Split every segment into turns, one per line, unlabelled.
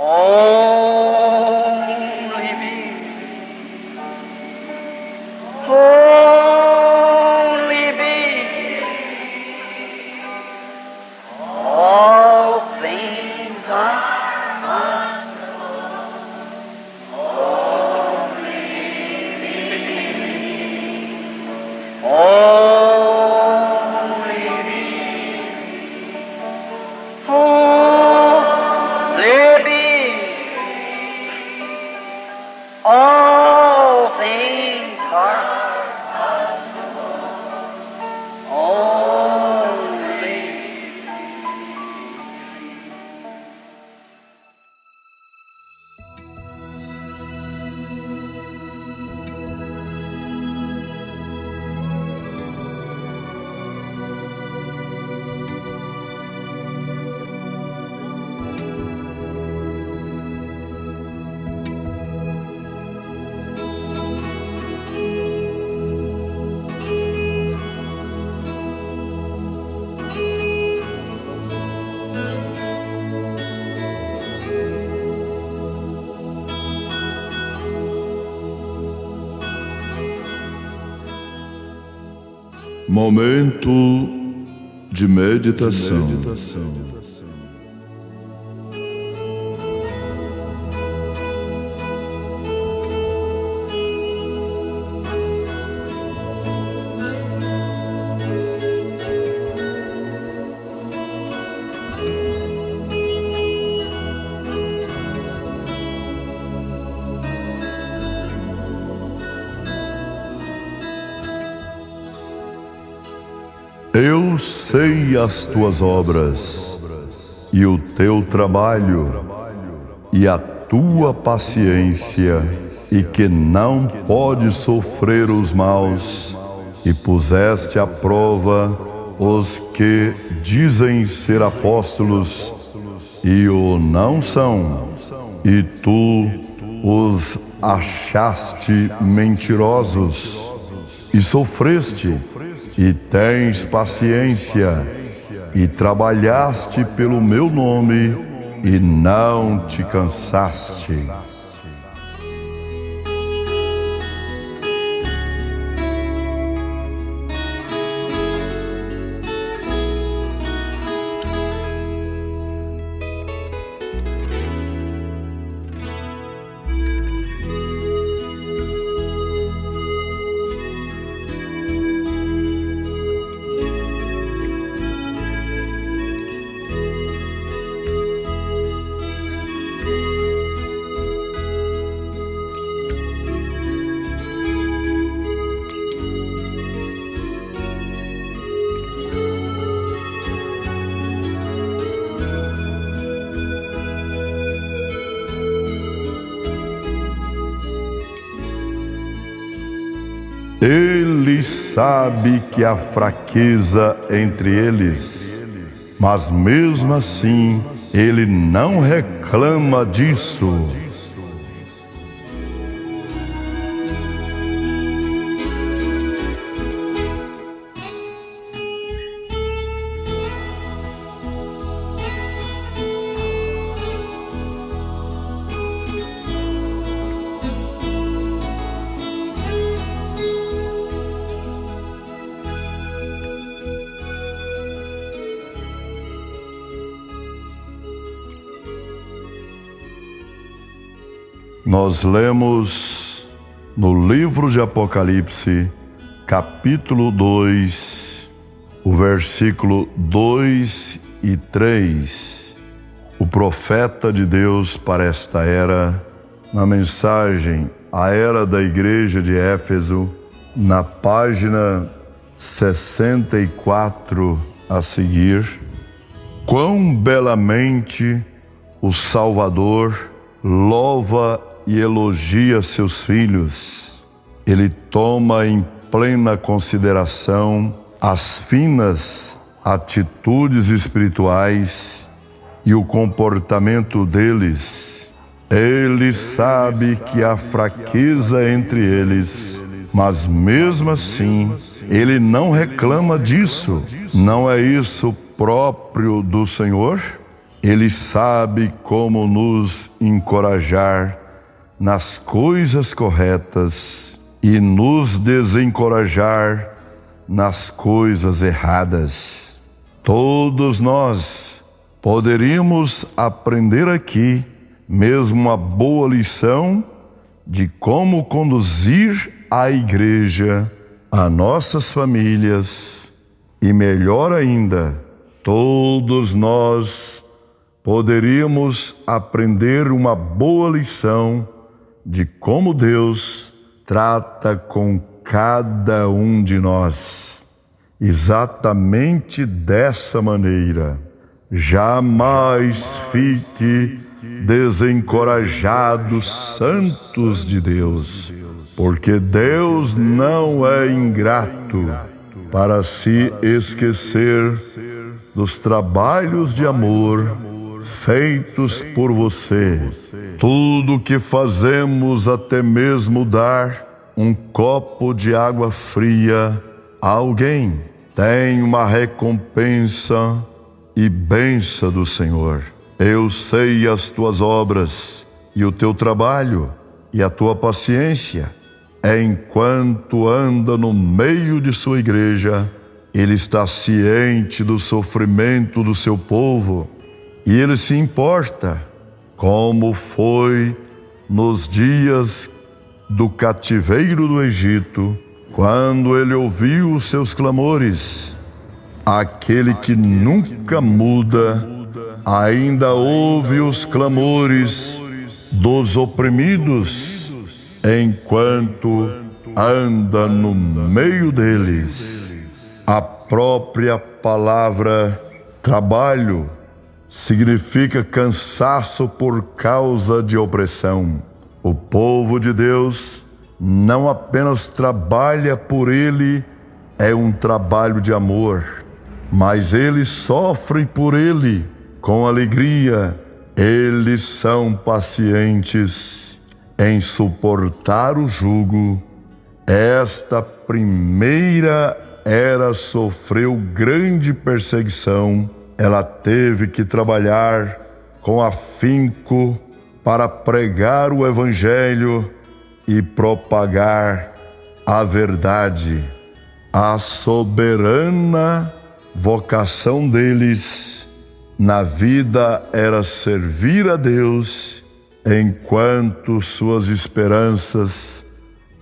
Only me. Only me. All things are all things are only.
Momento de meditação. Eu sei as tuas obras, e o teu trabalho, e a tua paciência, e que não podes sofrer os maus, e puseste à prova os que dizem ser apóstolos, e o não são, e tu os achaste mentirosos, e sofreste, e tens paciência, e trabalhaste pelo meu nome, e não te cansaste. Ele sabe que há fraqueza entre eles, mas mesmo assim ele não reclama disso. Nós lemos no livro de Apocalipse, capítulo 2, o versículo 2 e 3. O profeta de Deus para esta era, na mensagem à era da igreja de Éfeso, na página 64 a seguir. Quão belamente o Salvador louva e elogia seus filhos. Ele toma em plena consideração as finas atitudes espirituais e o comportamento deles. Ele sabe que há fraqueza entre eles, mas mesmo assim, ele não reclama disso. Não é isso próprio do Senhor? Ele sabe como nos encorajar nas coisas corretas e nos desencorajar nas coisas erradas. Todos nós poderíamos aprender aqui mesmo uma boa lição de como conduzir a igreja, a nossas famílias e, melhor ainda, todos nós poderíamos aprender uma boa lição de como Deus trata com cada um de nós. Exatamente dessa maneira. Jamais fique desencorajado, santos de Deus, porque Deus não é ingrato para se esquecer dos trabalhos de amor feitos por você. Tudo que fazemos, até mesmo dar um copo de água fria a alguém, tem uma recompensa e bênção do Senhor. Eu sei as tuas obras e o teu trabalho e a tua paciência. Enquanto anda no meio de sua igreja, ele está ciente do sofrimento do seu povo e ele se importa, como foi nos dias do cativeiro do Egito, quando ele ouviu os seus clamores. Aquele que nunca muda ainda ouve os clamores dos oprimidos enquanto anda no meio deles. A própria palavra trabalho significa cansaço por causa de opressão. O povo de Deus não apenas trabalha por ele, é um trabalho de amor, mas eles sofrem por ele com alegria. Eles são pacientes em suportar o jugo. Esta primeira era sofreu grande perseguição. Ela teve que trabalhar com afinco para pregar o evangelho e propagar a verdade. A soberana vocação deles na vida era servir a Deus, enquanto suas esperanças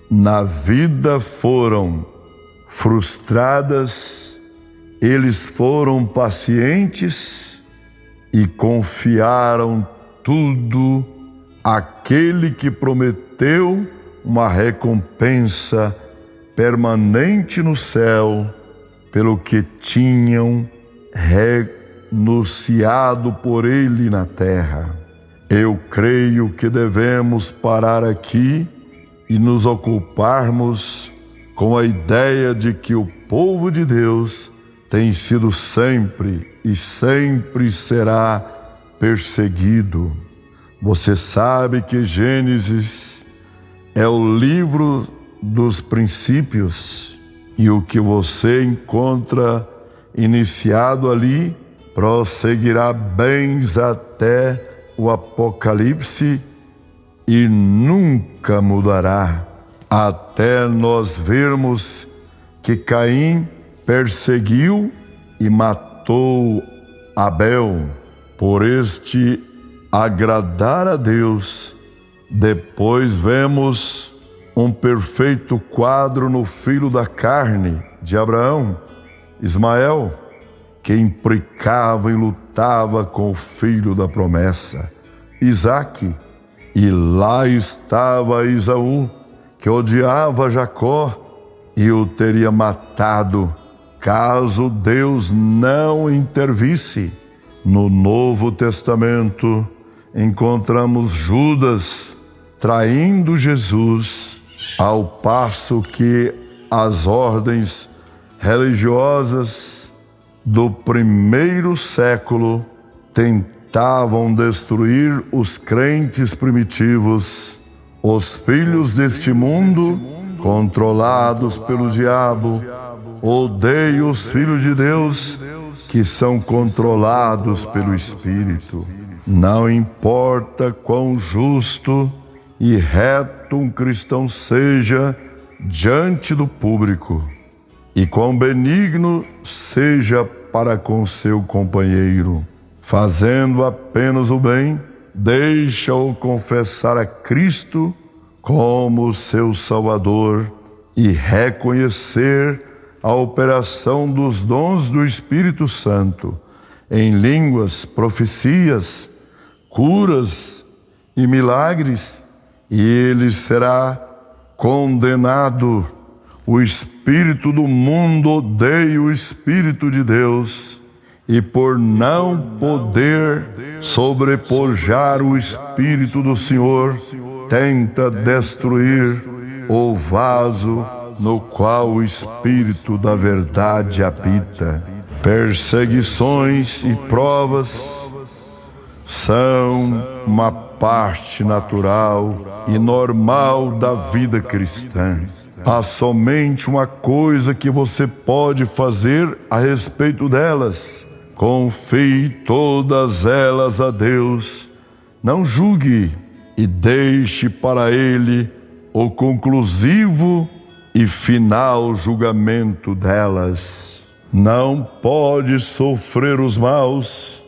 na vida foram frustradas. Eles foram pacientes e confiaram tudo àquele que prometeu uma recompensa permanente no céu, pelo que tinham renunciado por ele na terra. Eu creio que devemos parar aqui e nos ocuparmos com a ideia de que o povo de Deus tem sido sempre e sempre será perseguido. Você sabe que Gênesis é o livro dos princípios, e o que você encontra iniciado ali prosseguirá bens até o Apocalipse e nunca mudará, até nós vermos que Caim perseguiu e matou Abel, por este agradar a Deus. Depois vemos um perfeito quadro no filho da carne de Abraão, Ismael, que implicava e lutava com o filho da promessa, Isaque. E lá estava Esaú, que odiava Jacó e o teria matado caso Deus não intervisse. No Novo Testamento encontramos Judas traindo Jesus, ao passo que as ordens religiosas do primeiro século tentavam destruir os crentes primitivos. Os filhos deste mundo, controlados pelo diabo, odeiam os filhos de Deus que são controlados pelo Espírito. Não importa quão justo e reto um cristão seja diante do público, e quão benigno seja para com seu companheiro, fazendo apenas o bem, deixa-o confessar a Cristo como seu Salvador e reconhecer a operação dos dons do Espírito Santo em línguas, profecias, curas e milagres, e ele será condenado. O espírito do mundo odeia o Espírito de Deus, e por não poder sobrepujar o Espírito do Senhor, tenta destruir o vaso no qual o Espírito da verdade habita. Perseguições e provas são uma parte natural e normal da vida cristã. Há somente uma coisa que você pode fazer a respeito delas: confie todas elas a Deus, não julgue e deixe para Ele o conclusivo e final julgamento delas. Não pode sofrer os maus,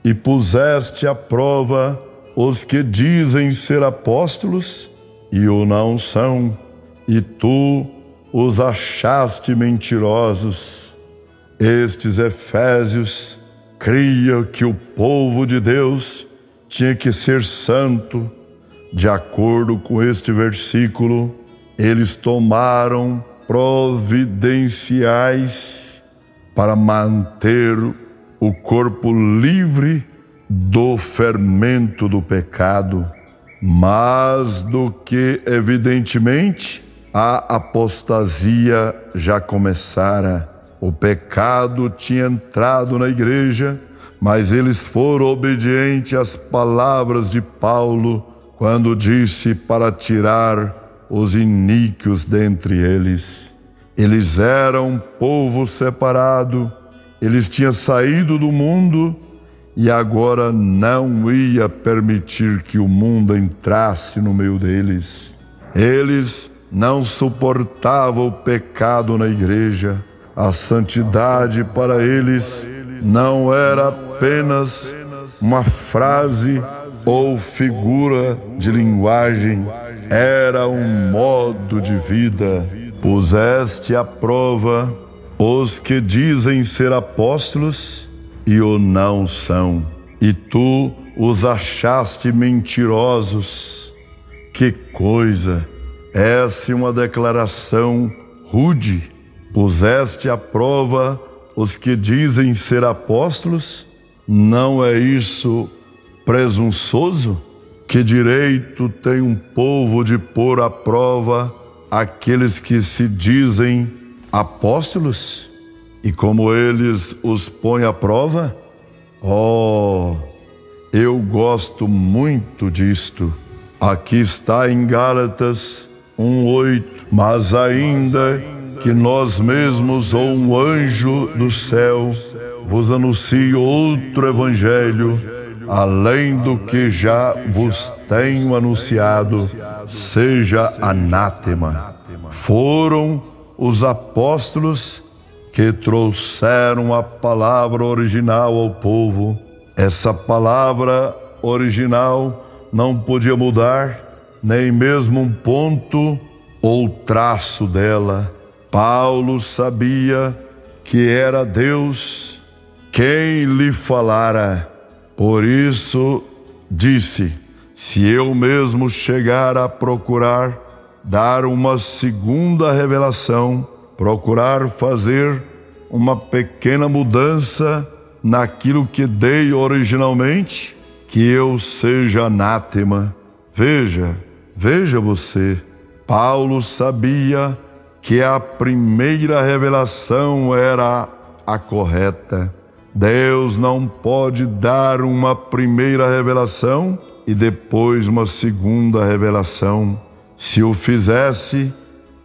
e puseste à prova os que dizem ser apóstolos e o não são, e tu os achaste mentirosos. Estes efésios criam que o povo de Deus tinha que ser santo. De acordo com este versículo, eles tomaram providenciais para manter o corpo livre do fermento do pecado, mas do que evidentemente a apostasia já começara. O pecado tinha entrado na igreja, mas eles foram obedientes às palavras de Paulo quando disse para tirar os iníquos dentre eles. Eles eram um povo separado, eles tinham saído do mundo e agora não ia permitir que o mundo entrasse no meio deles. Eles não suportavam o pecado na igreja. A santidade para eles não era apenas uma frase ou figura de linguagem, era um modo de vida. Puseste à prova os que dizem ser apóstolos e o não são, e tu os achaste mentirosos. Que coisa! Essa é uma declaração rude. Puseste à prova os que dizem ser apóstolos? Não é isso presunçoso? Que direito tem um povo de pôr à prova aqueles que se dizem apóstolos? E como eles os põem à prova? Oh, eu gosto muito disto. Aqui está em Gálatas 1:8. Mas ainda que nós mesmos ou um anjo do céu vos anuncie outro evangelho, além do que já vos tenho anunciado, seja anátema. Foram os apóstolos que trouxeram a palavra original ao povo. Essa palavra original não podia mudar, nem mesmo um ponto ou traço dela. Paulo sabia que era Deus quem lhe falara. Por isso disse: se eu mesmo chegar a procurar dar uma segunda revelação, procurar fazer uma pequena mudança naquilo que dei originalmente, que eu seja anátema. Veja você, Paulo sabia que a primeira revelação era a correta. Deus não pode dar uma primeira revelação e depois uma segunda revelação. Se o fizesse,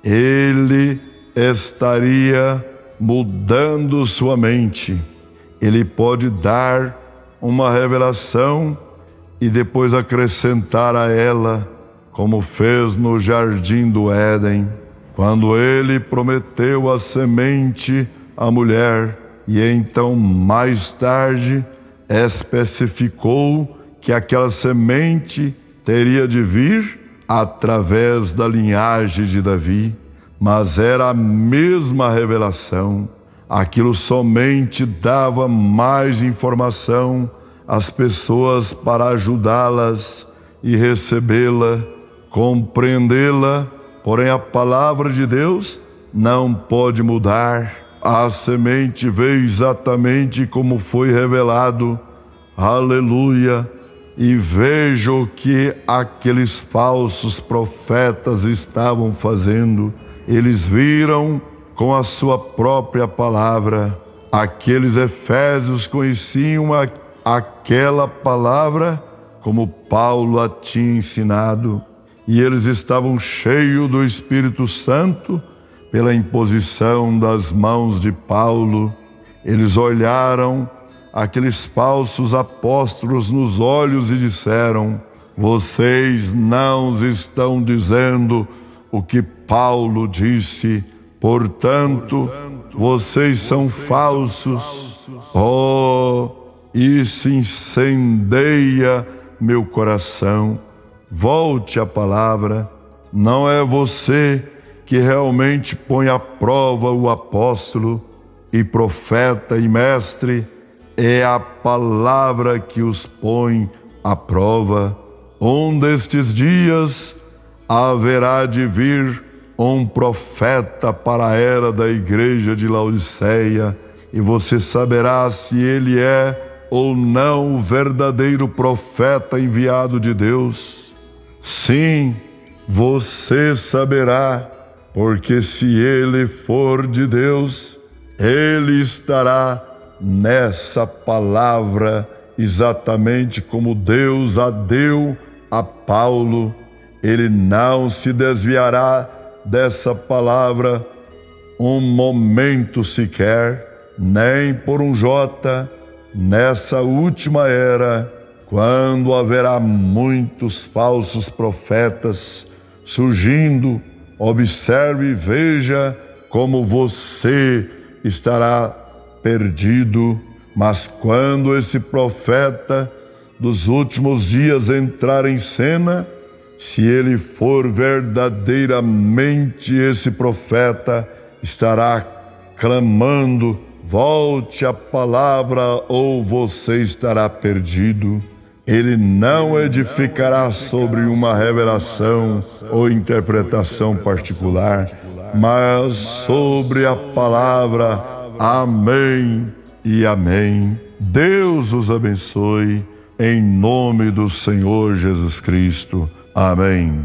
ele estaria mudando sua mente. Ele pode dar uma revelação e depois acrescentar a ela, como fez no jardim do Éden, quando ele prometeu a semente à mulher e então mais tarde especificou que aquela semente teria de vir através da linhagem de Davi, mas era a mesma revelação. Aquilo somente dava mais informação às pessoas para ajudá-las e recebê-la, compreendê-la, porém a palavra de Deus não pode mudar. A semente veio exatamente como foi revelado. Aleluia! E veja o que aqueles falsos profetas estavam fazendo. Eles viram com a sua própria palavra. Aqueles efésios conheciam aquela palavra como Paulo a tinha ensinado. E eles estavam cheios do Espírito Santo pela imposição das mãos de Paulo. Eles olharam aqueles falsos apóstolos nos olhos e disseram: vocês não estão dizendo o que Paulo disse, portanto, vocês são falsos. Oh, isso incendeia meu coração. Volte à palavra. Não é você que realmente põe à prova o apóstolo e profeta e mestre, é a palavra que os põe à prova. Um destes dias haverá de vir um profeta para a era da igreja de Laodiceia, e você saberá se ele é ou não o verdadeiro profeta enviado de Deus. Sim, você saberá, porque se ele for de Deus, ele estará nessa palavra exatamente como Deus a deu a Paulo. Ele não se desviará dessa palavra um momento sequer, nem por um jota, nessa última era, quando haverá muitos falsos profetas surgindo. Observe e veja como você estará perdido, mas quando esse profeta dos últimos dias entrar em cena, se ele for verdadeiramente esse profeta, estará clamando: volte à palavra ou você estará perdido. Ele não edificará sobre uma revelação ou interpretação particular, mas sobre a palavra. Amém e amém. Deus os abençoe, em nome do Senhor Jesus Cristo. Amém.